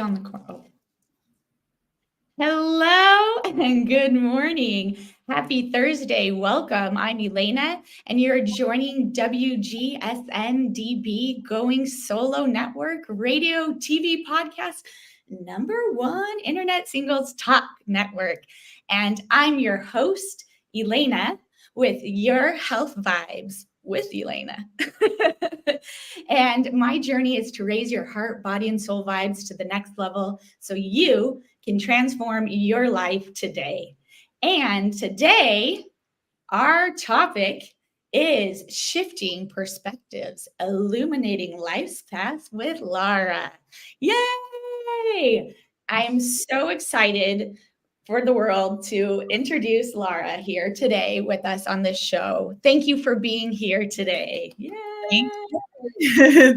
On the call. Hello and good morning. Happy Thursday. Welcome. I'm Elana, and you're joining WGSN-DB Going Solo Network Radio TV Podcast, #1 Internet Singles Talk Network. And I'm your host, Elana, with Your Health Vibes with Elana. And my journey is to raise your heart, body, and soul vibes to the next level so you can transform your life today. And today, our topic is shifting perspectives, illuminating life's path with Lara. Yay! I'm so excited for the world to introduce Lara here today with us on this show. Thank you for being here today. Yay! Thank you.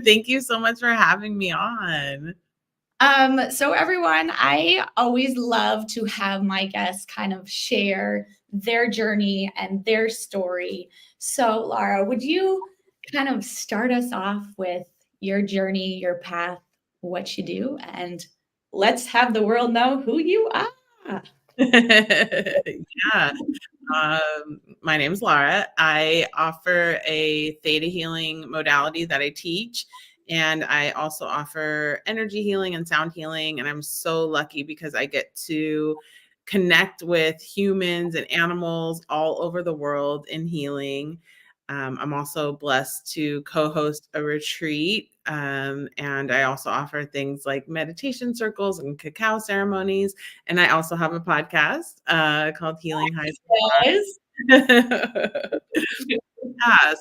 Thank you so much for having me on. So everyone, I always love to have my guests kind of share their journey and their story. So Lara, would you kind of start us off with your journey, your path, what you do, and let's have the world know who you are. Yeah. My name's Lara. I offer a Theta healing modality that I teach. And I also offer energy healing and sound healing. And I'm so lucky because I get to connect with humans and animals all over the world in healing. I'm also blessed to co-host a retreat. And I also offer things like meditation circles and cacao ceremonies. And I also have a podcast called Healing Highs. Yeah,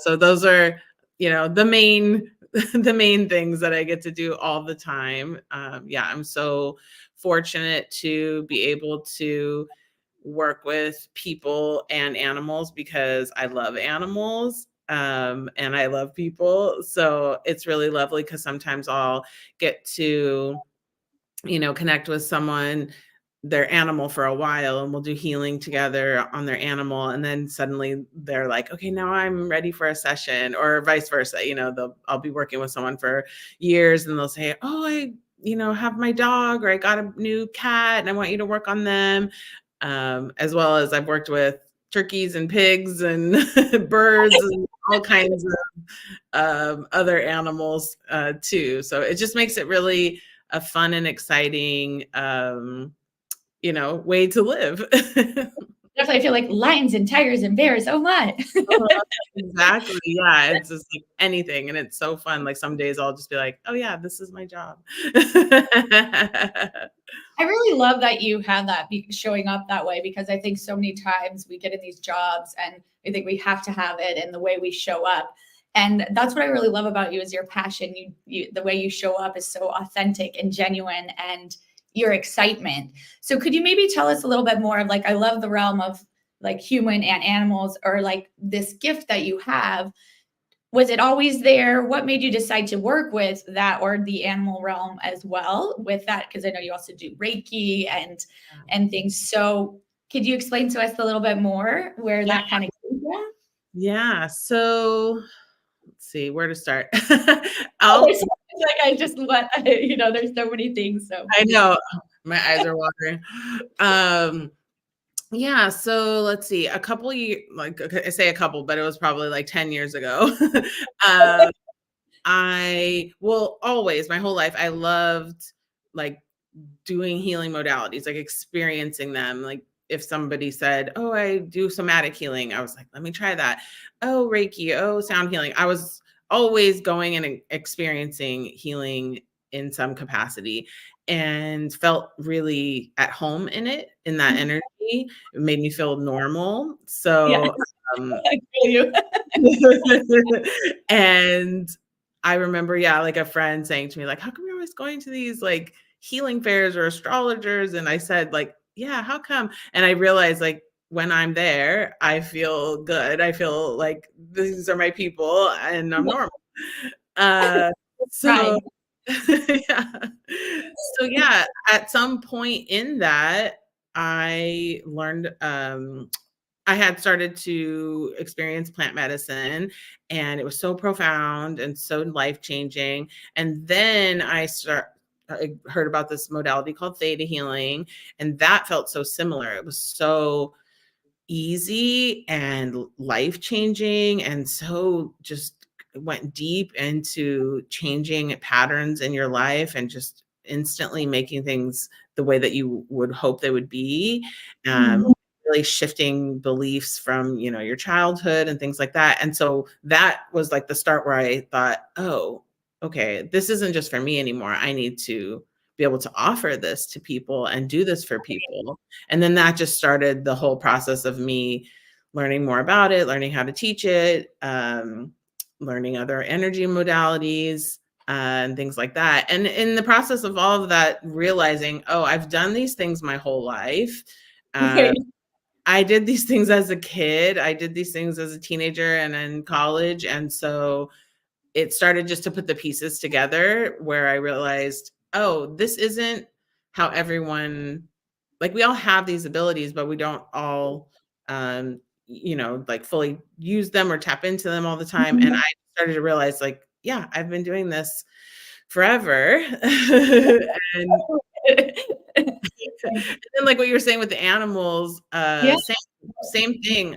so those are, the main things that I get to do all the time. I'm so fortunate to be able to work with people and animals because I love animals. And I love people. So it's really lovely because sometimes I'll get to, connect with someone, their animal for a while, and we'll do healing together on their animal. And then suddenly they're like, okay, now I'm ready for a session, or vice versa. I'll be working with someone for years and they'll say, oh, I have my dog, or I got a new cat and I want you to work on them. As well as I've worked with turkeys and pigs and birds and all kinds of other animals too. So it just makes it really a fun and exciting, way to live. Definitely feel like lions and tigers and bears. Oh my. Exactly. Yeah. It's just like anything. And it's so fun. Like some days I'll just be like, oh yeah, this is my job. I really love that you have that showing up that way, because I think so many times we get in these jobs and we think we have to have it and the way we show up. And that's what I really love about you is your passion. The way you show up is so authentic and genuine, and your excitement. So could you maybe tell us a little bit more of, like, I love the realm of like human and animals, or like this gift that you have. Was it always there? What made you decide to work with that, or the animal realm as well with that? Because I know you also do Reiki and things. So could you explain to us a little bit more where that kind of came from? Yeah. So let's see where to start. There's there's so many things. So I know my eyes are watering. Yeah, so let's see. A couple years, like I say a couple, but it was probably like 10 years ago. Always my whole life, I loved like doing healing modalities, like experiencing them. Like if somebody said, oh, I do somatic healing, I was like, let me try that. Oh, Reiki, oh, sound healing. I was always going and experiencing healing in some capacity, and felt really at home in that energy. It made me feel normal. So, I feel you. and I remember, like a friend saying to me, like, how come you're always going to these like healing fairs or astrologers? And I said, like, yeah, how come? And I realized, like, when I'm there, I feel good. I feel like these are my people and I'm normal. So, yeah. So, yeah, at some point in that, I learned, I had started to experience plant medicine, and it was so profound and so life-changing. And then I I heard about this modality called Theta Healing, and that felt so similar. It was so easy and life-changing, and so just went deep into changing patterns in your life and just instantly making things the way that you would hope they would be. Really shifting beliefs from, you know, your childhood and things like that. And so that was like the start where I thought, oh, okay, this isn't just for me anymore. I need to be able to offer this to people and do this for people. And then that just started the whole process of me learning more about it, learning how to teach it, learning other energy modalities, and things like that. And in the process of all of that, realizing, oh, I've done these things my whole life. I did these things as a kid. I did these things as a teenager and in college. And so it started just to put the pieces together where I realized, oh, this isn't how everyone, like, we all have these abilities, but we don't all, you know, like fully use them or tap into them all the time. And I started to realize, like, yeah, I've been doing this forever. And then, like what you were saying with the animals, Yeah. same thing.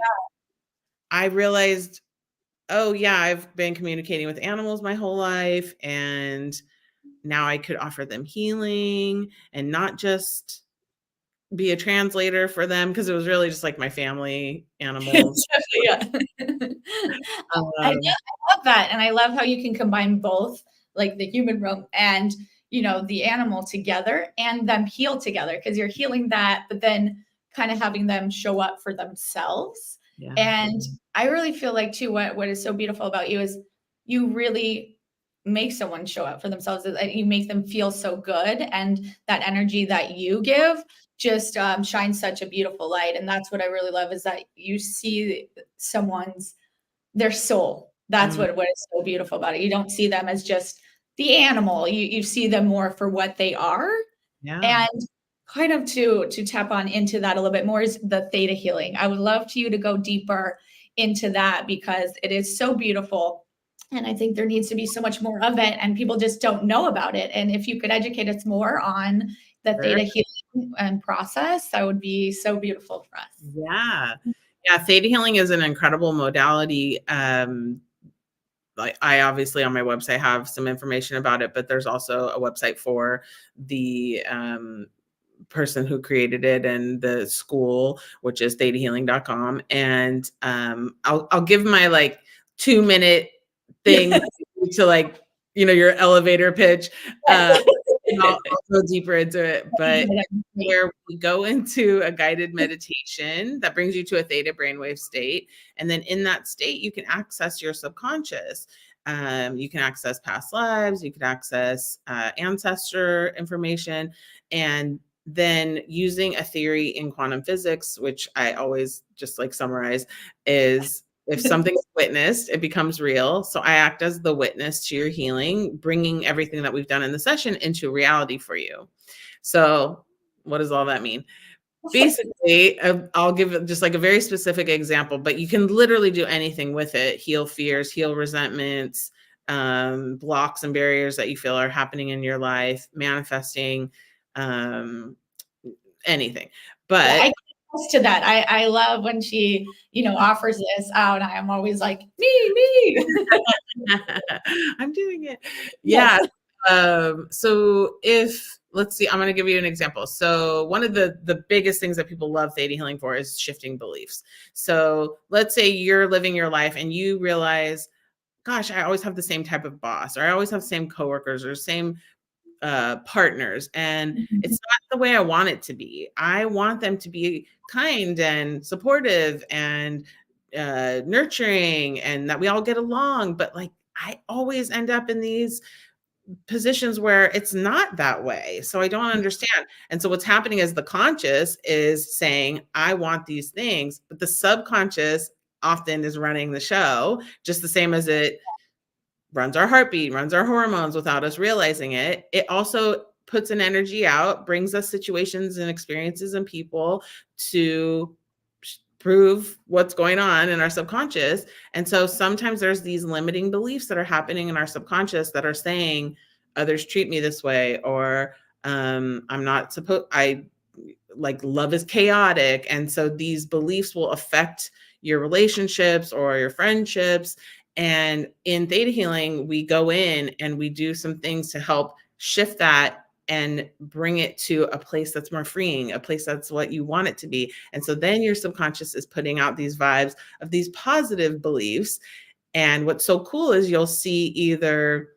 I realized, oh yeah, I've been communicating with animals my whole life, and now I could offer them healing and not just be a translator for them, because it was really just like my family animals. Yeah. I love that. And I love how you can combine both, like the human realm and, you know, the animal together and them heal together, because you're healing that, but then kind of having them show up for themselves. Yeah. And I really feel like too, what is so beautiful about you is you really make someone show up for themselves, and you make them feel so good. And that energy that you give just shines such a beautiful light. And that's what I really love, is that you see their soul. That's what is so beautiful about it. You don't see them as just the animal. You see them more for what they are. Yeah. And kind of to tap on into that a little bit more is the theta healing. I would love for you to go deeper into that, because it is so beautiful. And I think there needs to be so much more of it, and people just don't know about it. And if you could educate us more on the theta healing and process, that would be so beautiful for us. Yeah. Yeah. Theta healing is an incredible modality. Like, I obviously on my website have some information about it, but there's also a website for the person who created it and the school, which is thetahealing.com. And I'll give my like 2-minute thing to, like, you know, your elevator pitch. And I'll go deeper into it. But where we go into a guided meditation that brings you to a theta brainwave state. And then in that state, you can access your subconscious. You can access past lives, you can access ancestor information, and then using a theory in quantum physics, which I always just like summarize, is if something's witnessed, it becomes real. So I act as the witness to your healing, bringing everything that we've done in the session into reality for you. So what does all that mean? Basically, I'll give just like a very specific example, but you can literally do anything with it. Heal fears, heal resentments, blocks and barriers that you feel are happening in your life, manifesting, anything. But I can attest to that. I love when she, you know, offers this out. I am always like, me. I'm doing it. Yes. Yeah. So let's see, I'm going to give you an example. So one of the biggest things that people love theta healing for is shifting beliefs. So let's say you're living your life and you realize, gosh, I always have the same type of boss, or I always have the same coworkers or same partners, and it's not the way I want it to be. I want them to be kind and supportive and nurturing, and that we all get along. But like, I always end up in these positions where it's not that way. So I don't understand. And so what's happening is the conscious is saying, I want these things, but the subconscious often is running the show, just the same as it runs our heartbeat, runs our hormones without us realizing it. It also puts an energy out, brings us situations and experiences and people to prove what's going on in our subconscious. And so sometimes there's these limiting beliefs that are happening in our subconscious that are saying, others treat me this way, or I'm not supposed, I like love is chaotic. And so these beliefs will affect your relationships or your friendships. And in theta healing, we go in and we do some things to help shift that and bring it to a place that's more freeing, a place that's what you want it to be. And so then your subconscious is putting out these vibes of these positive beliefs. And what's so cool is you'll see either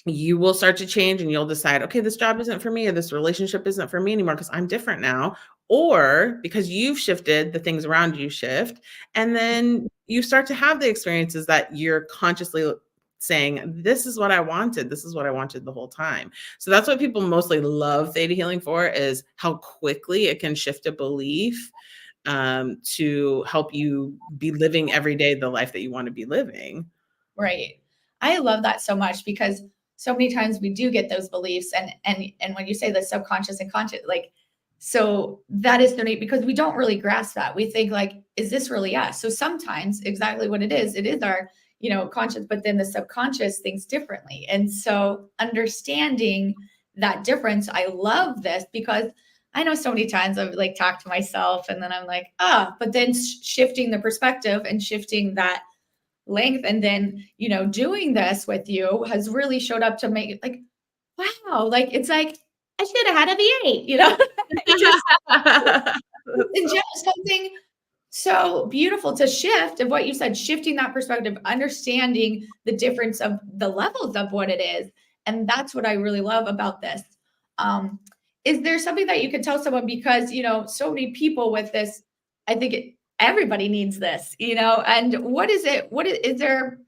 you will start to change and you'll decide, okay, this job isn't for me, or this relationship isn't for me anymore because I'm different now, or because you've shifted, the things around you shift. And then you start to have the experiences that you're consciously saying, this is what I wanted. This is what I wanted the whole time. So that's what people mostly love theta healing for, is how quickly it can shift a belief to help you be living every day the life that you want to be living. Right. I love that so much, because so many times we do get those beliefs, and when you say the subconscious and conscious, like, so that is so neat, because we don't really grasp that. We think like, is this really us? So sometimes exactly what it is our, conscious, but then the subconscious thinks differently. And so understanding that difference, I love this, because I know so many times I've like talked to myself and then I'm like, but then shifting the perspective and shifting that length, and then doing this with you has really showed up to make it like, wow, like it's like I should have had a V8. Just in general, something so beautiful to shift of what you said, shifting that perspective, understanding the difference of the levels of what it is. And that's what I really love about this. Is there something that you could tell someone, because so many people with this, I think everybody needs this, and what is there,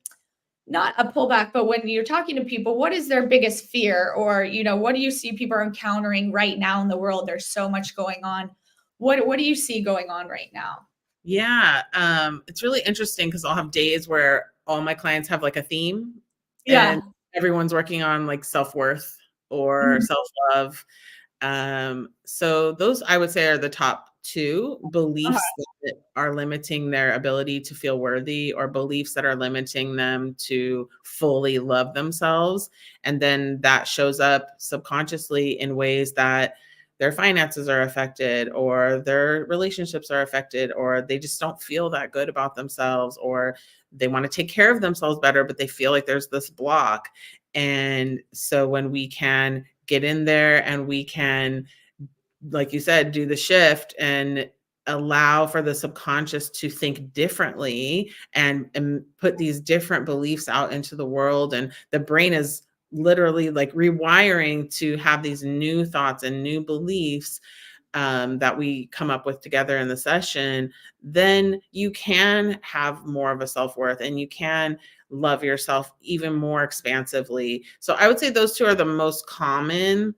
not a pullback, but when you're talking to people, what is their biggest fear, or what do you see people are encountering right now in the world? There's so much going on. What do you see going on right now? Yeah, it's really interesting because I'll have days where all my clients have like a theme, Yeah. and everyone's working on like self-worth or Mhm. self-love. So those I would say are the top two Uh-huh. beliefs that are limiting their ability to feel worthy, or beliefs that are limiting them to fully love themselves. And then that shows up subconsciously in ways that their finances are affected, or their relationships are affected, or they just don't feel that good about themselves, or they want to take care of themselves better, but they feel like there's this block. And so when we can get in there and we can, like you said, do the shift and allow for the subconscious to think differently, and put these different beliefs out into the world, and the brain is literally like rewiring to have these new thoughts and new beliefs that we come up with together in the session, then you can have more of a self-worth, and you can love yourself even more expansively. So I would say those two are the most common.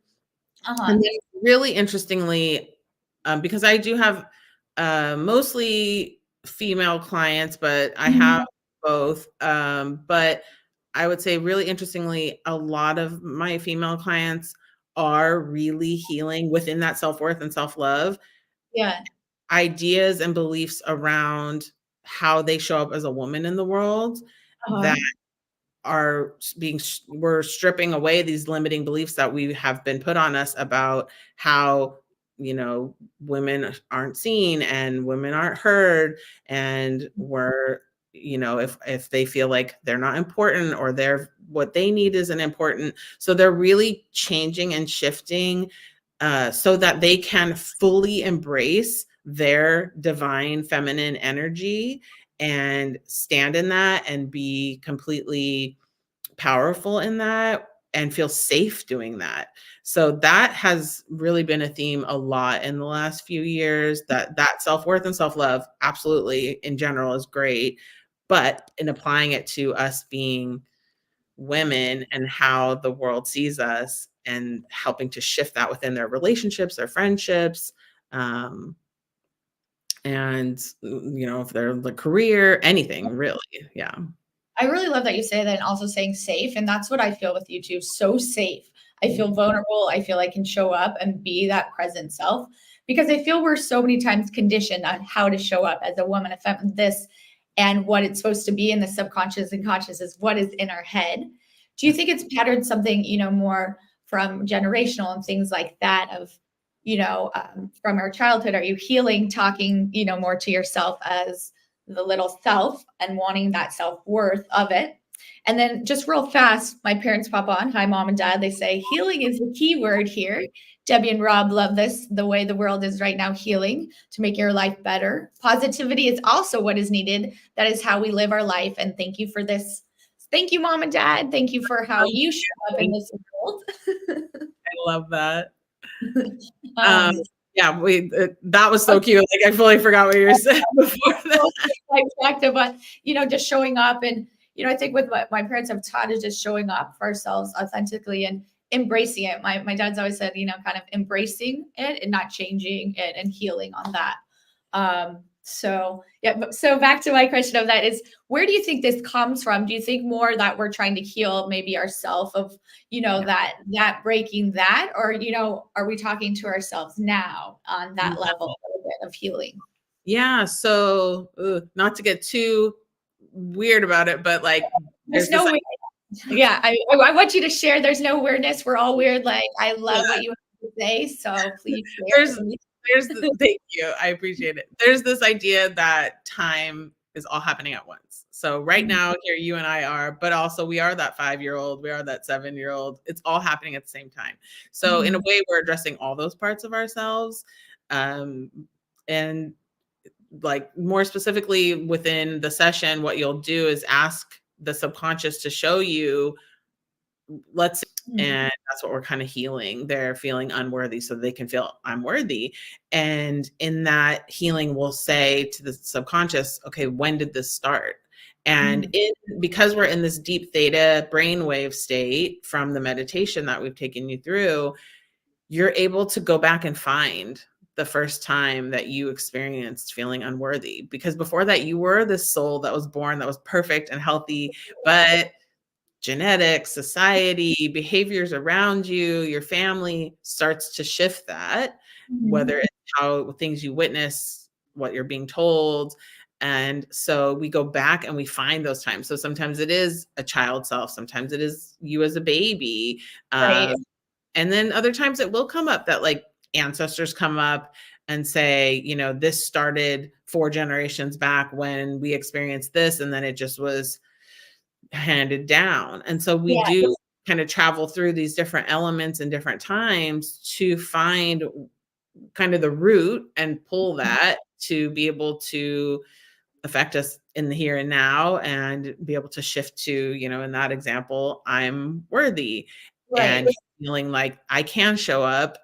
Uh-huh. And then really interestingly, because I do have mostly female clients, but I have Mhm. both. But I would say really interestingly, a lot of my female clients are really healing within that self-worth and self-love Yeah. ideas and beliefs around how they show up as a woman in the world, Uh-huh. that are being we're stripping away these limiting beliefs that we have been put on us about how women aren't seen and women aren't heard, and we're if they feel like they're not important, or they're what they need isn't important. So they're really changing and shifting so that they can fully embrace their divine feminine energy and stand in that and be completely powerful in that and feel safe doing that. So that has really been a theme a lot in the last few years, that self-worth and self-love absolutely in general is great, but in applying it to us being women and how the world sees us, and helping to shift that within their relationships, their friendships, um, and if they're the career, anything really. Yeah. I really love that you say that, and also saying safe. And that's what I feel with you too. So safe. I feel vulnerable. I feel I can show up and be that present self, because I feel we're so many times conditioned on how to show up as a woman, a feminine, this, and what it's supposed to be in the subconscious and conscious is what is in our head. Do you think it's patterned something, more from generational and things like that of, from our childhood? Are you healing, talking, more to yourself as the little self and wanting that self-worth of it? And then just real fast, my parents pop on. Hi, mom and dad. They say healing is the key word here. Debbie and Rob love this, the way the world is right now, healing to make your life better. Positivity is also what is needed. That is how we live our life. And thank you for this. Thank you, mom and dad. Thank you for how you show up in this world. I love that. um, Yeah, that was so cute. Like I fully forgot what you were saying before that. But just showing up, and I think with what my parents have taught is just showing up for ourselves authentically and embracing it. My dad's always said, kind of embracing it and not changing it and healing on that. So back to my question of that is, where do you think this comes from? Do you think more that we're trying to heal maybe ourselves of, that breaking that, or, are we talking to ourselves now on that level a little bit of healing? Yeah. So not to get too weird about it, but like, there's no way. Yeah. I want you to share. There's no weirdness. We're all weird. Like, I love what you have to say. So please share. Thank you. I appreciate it. There's this idea that time is all happening at once. So right now here you and I are, but also we are that 5-year-old, we are that 7-year-old. It's all happening at the same time. So in a way, we're addressing all those parts of ourselves. And like more specifically within the session, what you'll do is ask the subconscious to show you, and that's what we're kind of healing. They're feeling unworthy so they can feel I'm worthy. And in that healing, we'll say to the subconscious, okay, when did this start? And because we're in this deep theta brainwave state from the meditation that we've taken you through, you're able to go back and find the first time that you experienced feeling unworthy. Because before that, you were this soul that was born, that was perfect and healthy, but genetics, society, behaviors around you, your family starts to shift that, whether it's how things you witness, what you're being told. And so we go back and we find those times. So sometimes it is a child self, sometimes it is you as a baby. Right. And then other times it will come up that like ancestors come up and say, this started 4 generations back when we experienced this, and then it just was handed down. And so we do kind of travel through these different elements and different times to find kind of the root and pull that to be able to affect us in the here and now and be able to shift to, in that example, I'm worthy and feeling like I can show up.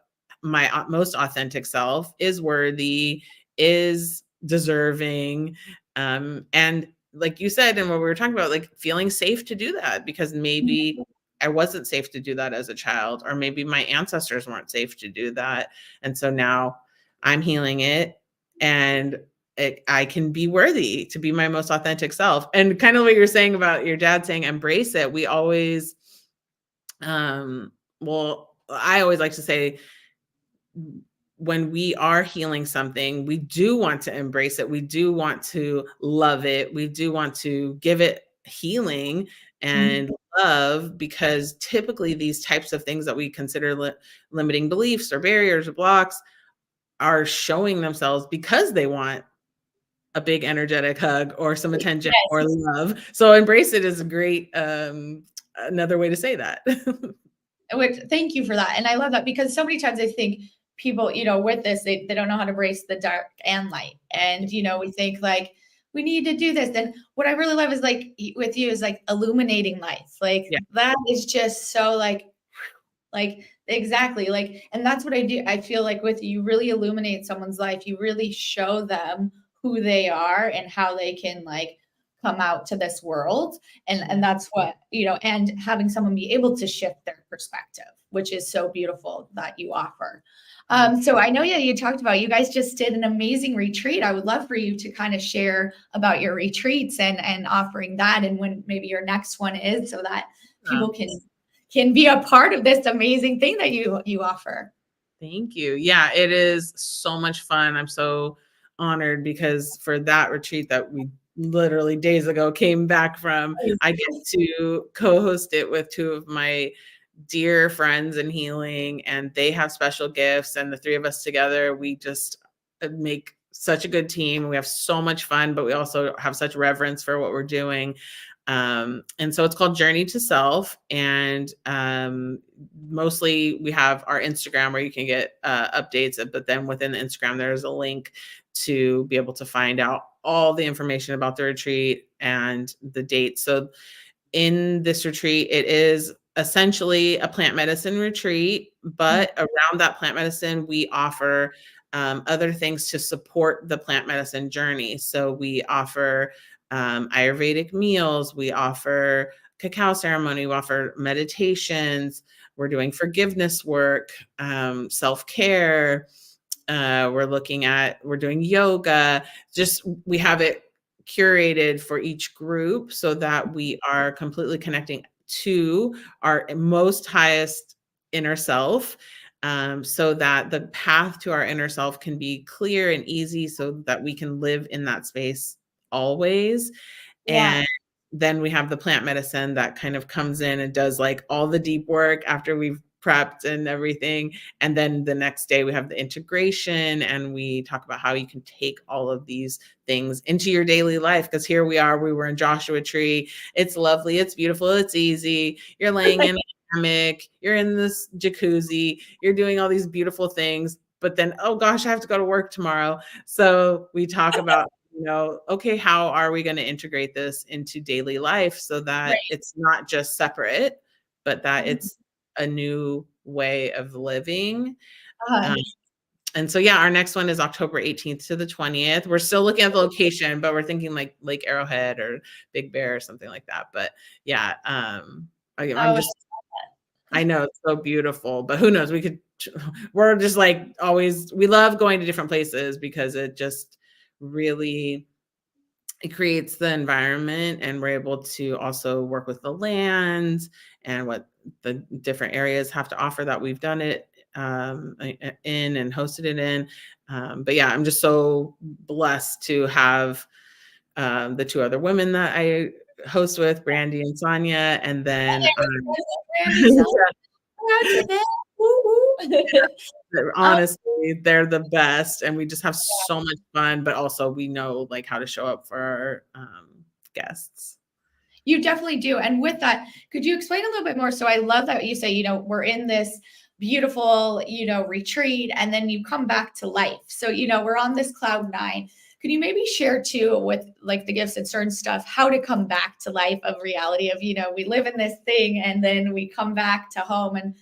My most authentic self is worthy, is deserving. And like you said, and what we were talking about, like feeling safe to do that, because maybe I wasn't safe to do that as a child, or maybe my ancestors weren't safe to do that. And so now I'm healing it, and I can be worthy to be my most authentic self. And kind of what you're saying about your dad saying, embrace it. We always, I always like to say, when we are healing something, we do want to embrace it. We do want to love it. We do want to give it healing and love, because typically these types of things that we consider limiting beliefs or barriers or blocks are showing themselves because they want a big energetic hug or some attention or love. So embrace it is a great, another way to say that. Thank you for that. And I love that, because so many times I think people, with this, they don't know how to embrace the dark and light. And, we think like, we need to do this. And what I really love is like with you is like illuminating lights. Like that is just so like exactly like, and that's what I do. I feel like with you really illuminate someone's life. You really show them who they are and how they can like come out to this world. And that's what, and having someone be able to shift their perspective, which is so beautiful that you offer. So I know you talked about, you guys just did an amazing retreat. I would love for you to kind of share about your retreats and offering that, and when maybe your next one is, so that people can be a part of this amazing thing that you offer. Thank you. Yeah, it is so much fun. I'm so honored, because for that retreat that we literally days ago came back from. I get to co-host it with two of my dear friends in healing, and they have special gifts, and the three of us together, we just make such a good team. We have so much fun, but we also have such reverence for what we're doing. And so it's called Journey to Self. And mostly we have our Instagram where you can get updates, but then within the Instagram, there's a link to be able to find out all the information about the retreat and the date. So in this retreat, it is essentially a plant medicine retreat, but around that plant medicine, we offer other things to support the plant medicine journey. So we offer Ayurvedic meals, we offer cacao ceremony, we offer meditations, we're doing forgiveness work, self-care. We're doing yoga. Just we have it curated for each group so that we are completely connecting to our most highest inner self, so that the path to our inner self can be clear and easy so that we can live in that space always. Yeah. And then we have the plant medicine that kind of comes in and does like all the deep work after we've prepped and everything. And then the next day we have the integration, and we talk about how you can take all of these things into your daily life. Because here we were in Joshua Tree. It's lovely, it's beautiful, it's easy. You're laying in a hammock, you're in this jacuzzi, you're doing all these beautiful things. But then, oh gosh, I have to go to work tomorrow. So we talk about, okay, how are we going to integrate this into daily life so that it's not just separate, but that it's a new way of living. And so, yeah, our next one is October 18th to the 20th. We're still looking at the location, but we're thinking like Lake Arrowhead or Big Bear or something like that. But yeah, I know it's so beautiful, but who knows? We're just like always, we love going to different places because it just really, it creates the environment, and we're able to also work with the land and what the different areas have to offer that we've done it in and hosted it in. But yeah, I'm just so blessed to have the two other women that I host with, Brandy and Sonia, and then honestly, they're the best, and we just have so much fun, but also we know like how to show up for our guests. You definitely do. And with that, could you explain a little bit more? So I love that you say, we're in this beautiful, retreat, and then you come back to life. So, we're on this cloud nine. Could you maybe share too with like the gifts and certain stuff, how to come back to life of reality of, we live in this thing and then we come back to home and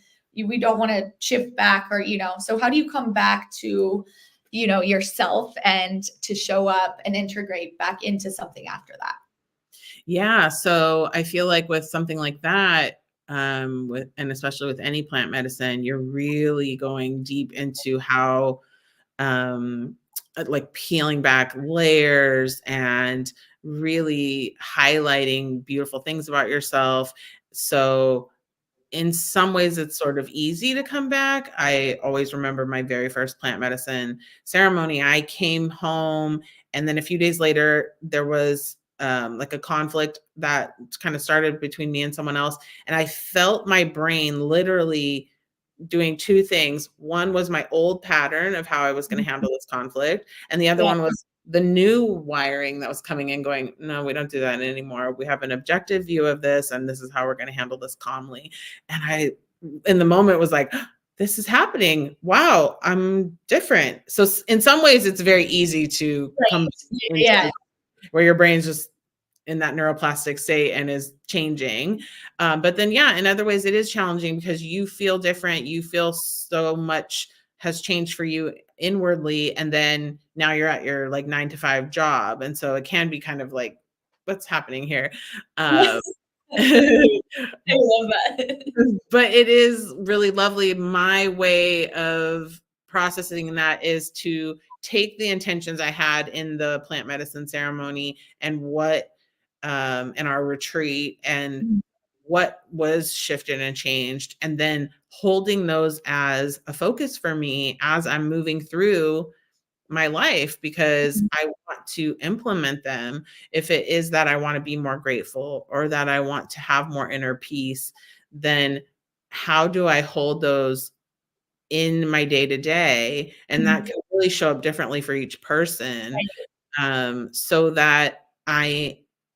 we don't want to shift back or, so how do you come back to, yourself and to show up and integrate back into something after that? Yeah. So I feel like with something like that, and especially with any plant medicine, you're really going deep into how, like peeling back layers and really highlighting beautiful things about yourself. So in some ways it's sort of easy to come back. I always remember my very first plant medicine ceremony. I came home, and then a few days later there was like a conflict that kind of started between me and someone else, and I felt my brain literally doing two things. One was my old pattern of how I was going to handle this conflict, and the other one was the new wiring that was coming in going, no, we don't do that anymore. We have an objective view of this, and this is how we're going to handle this calmly. And I, in the moment, was like, this is happening. Wow, I'm different. So in some ways, it's very easy to come into where your brain's just in that neuroplastic state and is changing. But then, yeah, in other ways, it is challenging because you feel different. You feel so much has changed for you inwardly. And then now you're at your like 9-to-5 job. And so it can be kind of like, what's happening here? I love that. But it is really lovely. My way of processing that is to take the intentions I had in the plant medicine ceremony and what in our retreat and what was shifted and changed, and then holding those as a focus for me as I'm moving through my life because I want to implement them. If it is that I want to be more grateful or that I want to have more inner peace, then how do I hold those in my day to day? And that can really show up differently for each person, so that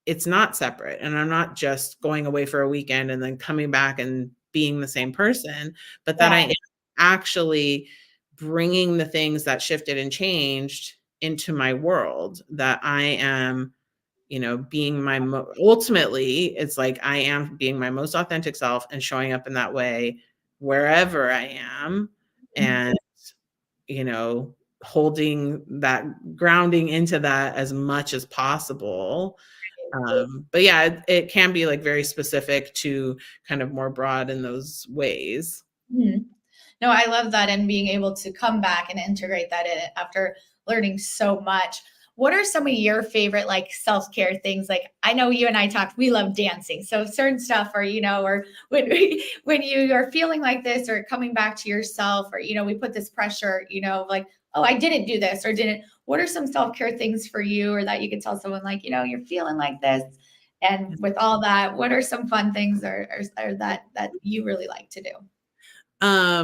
it's not separate and I'm not just going away for a weekend and then coming back and being the same person, but that I am actually bringing the things that shifted and changed into my world, that I am, being ultimately, it's like I am being my most authentic self and showing up in that way wherever I am. And, holding that, grounding into that as much as possible. But yeah, it can be like very specific to kind of more broad in those ways. No, I love that, and being able to come back and integrate that in after learning so much. What are some of your favorite like self-care things? Like I know you and I talked, we love dancing. So certain stuff, or or when you are feeling like this or coming back to yourself, or we put this pressure, like, oh, I didn't do this or didn't. What are some self-care things for you, or that you could tell someone like, you're feeling like this? And with all that, what are some fun things or that you really like to do?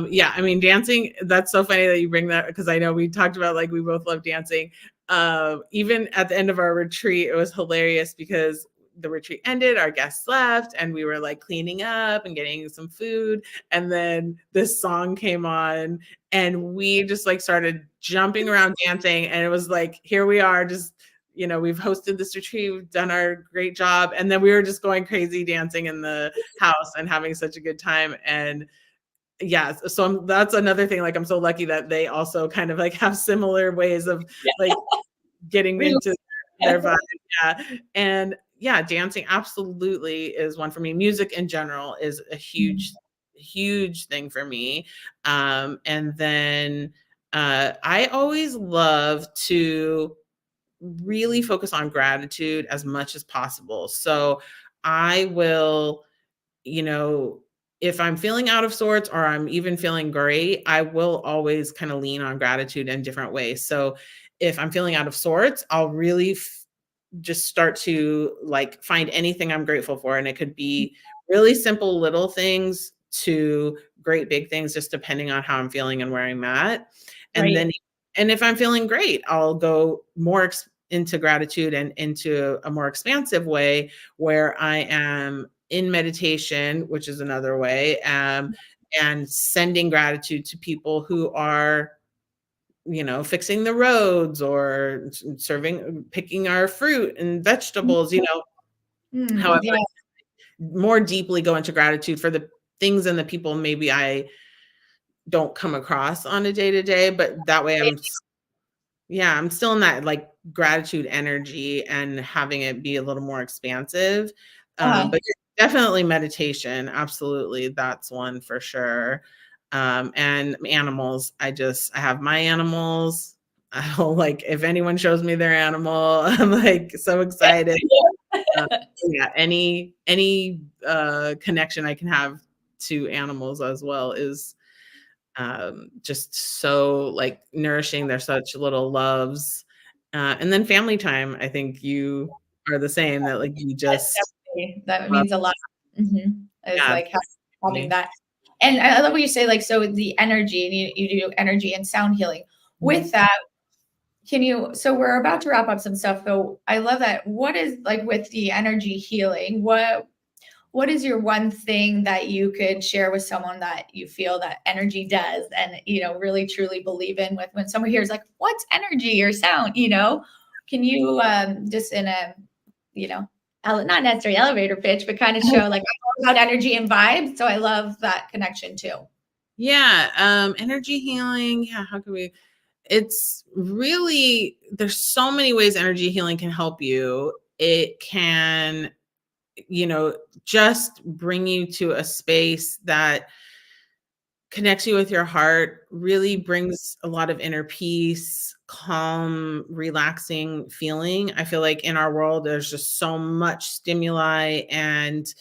Yeah, I mean, dancing, that's so funny that you bring that, because I know we talked about like we both love dancing. Even at the end of our retreat, it was hilarious because the retreat ended, our guests left, and we were like cleaning up and getting some food. And then this song came on and we just like started jumping around dancing. And it was like, here we are, just, we've hosted this retreat, we've done our great job. And then we were just going crazy dancing in the house and having such a good time. And yeah, so that's another thing. Like, I'm so lucky that they also kind of like have similar ways of like getting into their vibe. Yeah. And yeah, dancing absolutely is one for me. Music in general is a huge, huge thing for me. And then I always love to really focus on gratitude as much as possible. So I will, if I'm feeling out of sorts or I'm even feeling great, I will always kind of lean on gratitude in different ways. So if I'm feeling out of sorts, I'll really just start to like find anything I'm grateful for. And it could be really simple little things to great big things, just depending on how I'm feeling and where I'm at. And then, and if I'm feeling great, I'll go more into gratitude and into a more expansive way where I am in meditation, which is another way, and sending gratitude to people who are, fixing the roads or picking our fruit and vegetables, however, more deeply go into gratitude for the things and the people maybe I don't come across on a day to day, but that way I'm still in that like gratitude energy and having it be a little more expansive. But definitely meditation. Absolutely. That's one for sure. And animals. I have my animals. I'll like, if anyone shows me their animal, I'm like so excited. Yeah. Any connection I can have to animals as well is just so like nourishing. They're such little loves. And then family time. I think you are the same, that like you just that means a lot. It's like having that. And I love what you say, like, so the energy, and you do energy and sound healing. With that, so we're about to wrap up some stuff, though. I love that. What is like with the energy healing, what is your one thing that you could share with someone that you feel that energy does, and really truly believe in? With when someone hears like, what's energy or sound, can you just in a not necessarily elevator pitch, but kind of show like about energy and vibes? So I love that connection too. Yeah. Energy healing. Yeah. How can we? It's really, there's so many ways energy healing can help you. It can, just bring you to a space that connects you with your heart, really brings a lot of inner peace, calm, relaxing feeling. I feel like in our world, there's just so much stimuli and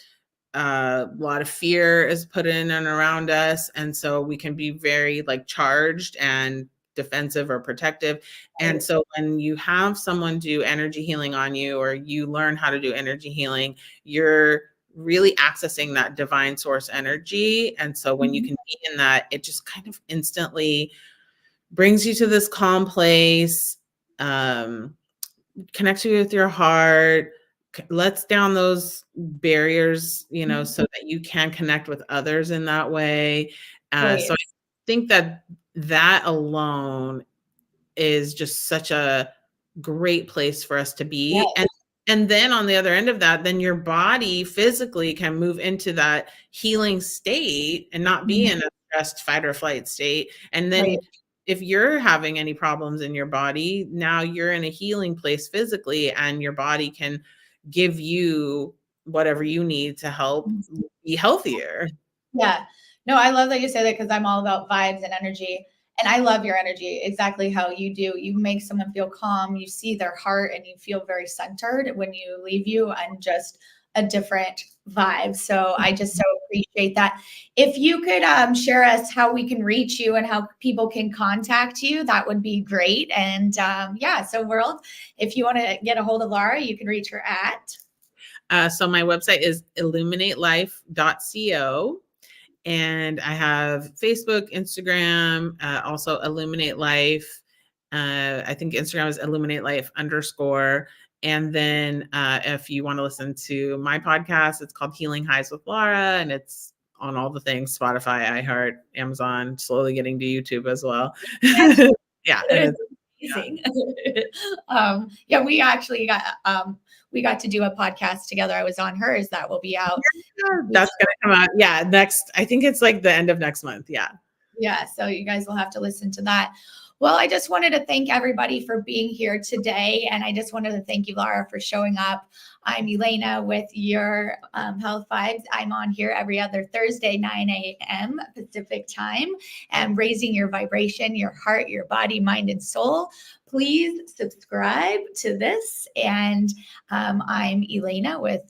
a lot of fear is put in and around us. And so we can be very like charged and defensive or protective. And so when you have someone do energy healing on you, or you learn how to do energy healing, you're really accessing that divine source energy. And so when you can be in that, it just kind of instantly brings you to this calm place, connects you with your heart, lets down those barriers, you know, so that you can connect with others in that way. So I think that that alone is just such a great place for us to be. And then on the other end of that, then your body physically can move into that healing state and not be in a stressed fight or flight state. And then if you're having any problems in your body, now you're in a healing place physically, and your body can give you whatever you need to help be healthier. Yeah. No, I love that you say that, because I'm all about vibes and energy. And I love your energy, exactly how you do. You make someone feel calm. You see their heart, and you feel very centered when you leave you, and just a different vibe. So I just so appreciate that. If you could share us how we can reach you and how people can contact you, that would be great. And yeah, so world, if you want to get a hold of Lara, you can reach her at. So my website is illuminatelife.co. And I have Facebook, Instagram, also Illuminate Life. I think Instagram is Illuminate Life _. And then if you want to listen to my podcast, it's called Healing Highs with Lara, and it's on all the things: Spotify, iHeart, Amazon, slowly getting to YouTube as well. Yeah. Amazing. Yeah, we actually got we got to do a podcast together. I was on hers. That will be out. That's gonna come out. Yeah, next. I think it's like the end of next month. Yeah. Yeah. So you guys will have to listen to that. Well, I just wanted to thank everybody for being here today. And I just wanted to thank you, Lara, for showing up. I'm Elana with your Health Vibes. I'm on here every other Thursday, 9 a.m. Pacific time, and raising your vibration, your heart, your body, mind, and soul. Please subscribe to this. And I'm Elana with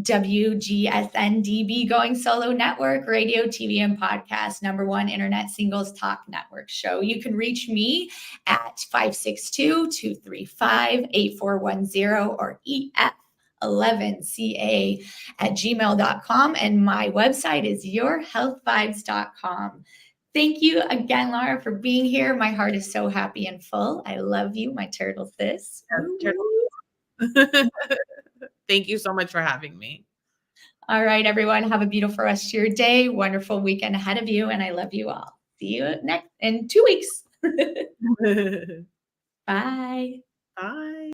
WGSN-DB Going Solo Network, radio, TV, and podcast, #1 internet singles talk network show. You can reach me at 562-235-8410 or EF11CA@gmail.com. And my website is yourhealthvibes.com. Thank you again, Lara, for being here. My heart is so happy and full. I love you, my turtle sis. Thank you so much for having me. All right, everyone. Have a beautiful rest of your day. Wonderful weekend ahead of you. And I love you all. See you in 2 weeks. Bye. Bye.